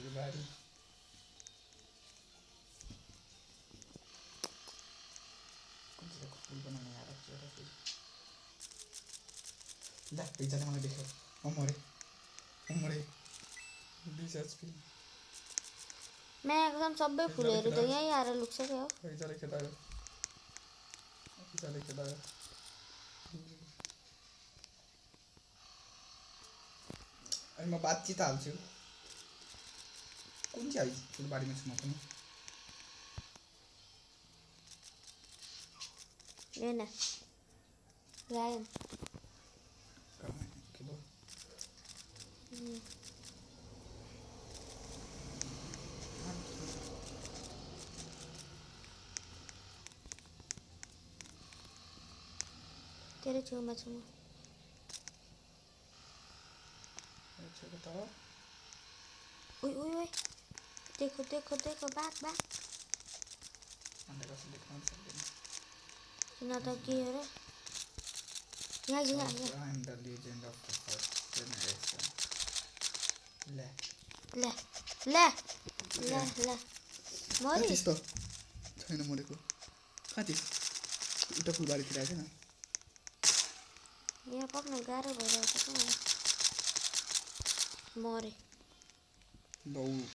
फुलबारी कुन चाहिँ फुल बनाउने यार एउटा फुल ल एकजना मलाई देख्यो मरे 20 HP मैं एकदम सबै फुलहरू त यहीँ आएर लुक्छ क्या हो एकजनाले खेदायो अनि म बातचित हाल्छु कुन चाहिँ फुलबारीमा छु म पनि हेर्न रायन किलो तेरो छेउमा छु म ओइ ओइ ओइ देखो बाघ किन त के हो र यहाँ I am the legend of the first generation. ले मरि त्यस्तो छैन मरेको कहाँ थिइस् उता फुलबारीतिर आएछ न यहाँ पक्न गाह्रो भइरहेको छ क्या मलाई मरे लौ